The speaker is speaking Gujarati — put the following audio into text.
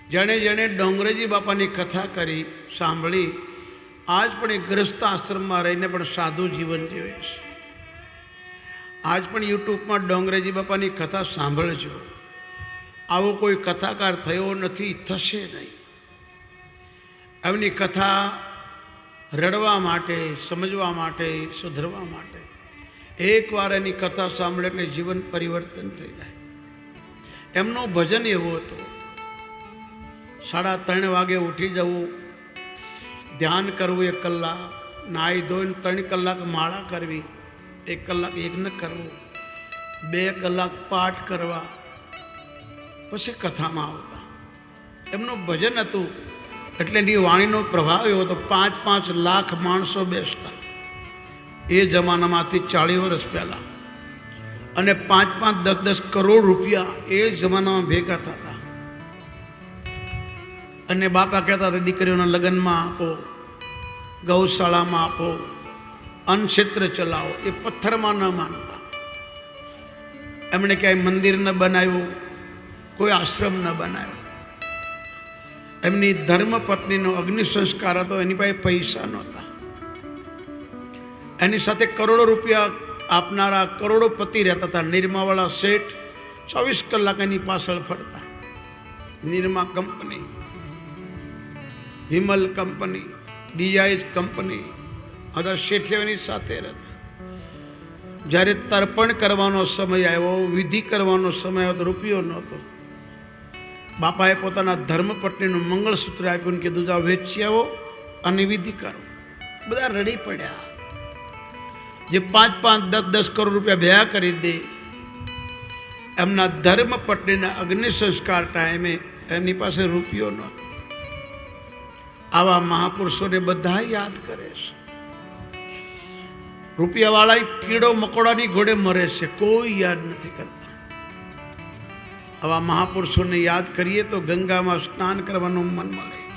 જેણે જેણે ડોંગરેજી બાપાની કથા કરી સાંભળી આજ પણ એ ગ્રસ્ત આશ્રમમાં રહીને પણ સાદું જીવન જીવે છે. આજ પણ યુટ્યુબમાં ડોંગરેજી બાપાની કથા સાંભળજો. આવો કોઈ કથાકાર થયો નથી, થશે નહીં. એમની કથા રડવા માટે, સમજવા માટે, સુધરવા માટે એકવાર એની કથા સાંભળે એટલે જીવન પરિવર્તન થઈ જાય. એમનું ભજન એવું હતું, 3:30 વાગે ઉઠી જવું, ધ્યાન કરવું 1 કલાક, નાહી ધોઈને 3 કલાક માળા કરવી, 1 કલાક યજ્ઞ કરવું, 2 કલાક પાઠ કરવા, પછી કથામાં આવતા. એમનું ભજન હતું એટલે એની વાણીનો પ્રભાવ એવો હતો. 5-5 લાખ માણસો બેસતા એ જમાનામાંથી 40 વર્ષ પહેલાં, અને 5-5, 10-10 કરોડ રૂપિયા એ જમાનામાં ભેગા થતા. અને બાપા કહેતા હતા દીકરીઓના લગ્નમાં આપો, ગૌશાળામાં આપો, અન્નક્ષેત્ર ચલાવો. એ પથ્થરમાં ન માનતા. એમણે ક્યાંય મંદિર ન બનાવ્યું, કોઈ આશ્રમ ન બનાવ્યો. એમની ધર્મપત્નીનો અગ્નિ સંસ્કાર હતો, એની પાસે પૈસા નહોતા. એની સાથે કરોડો રૂપિયા આપનારા કરોડોપતિ રહેતા હતા. નિરમાવાળા શેઠ 24 કલાક એની પાછળ ફરતા. નિરમા કંપની, વિમલ કંપની, ડીઆઈજ કંપની, બધા શેઠીઓ એની સાથે રહેતા. જ્યારે તર્પણ કરવાનો સમય આવ્યો, વિધિ કરવાનો સમય આવ્યો તો રૂપિયો નહોતો. બાપાએ પોતાના ધર્મપત્નીનું મંગળસૂત્ર આપ્યું, કીધું જાઓ વેચી આવો અને વિધિ કરો. બધા રડી પડ્યા. જે 5-5, 10-10 કરોડ રૂપિયા ભેગા કરી દે, એમના ધર્મપત્નીના અગ્નિ સંસ્કાર ટાઈમે એમની પાસે રૂપિયો નહોતો. આવા મહાપુરુષોને બધા યાદ કરે છે. રૂપિયાવાળા કીડો મકોડાની ઘોડે મરે છે, કોઈ યાદ નથી કરતા. આવા મહાપુરુષોને યાદ કરીએ તો ગંગામાં સ્નાન કરવાનું મન મળે.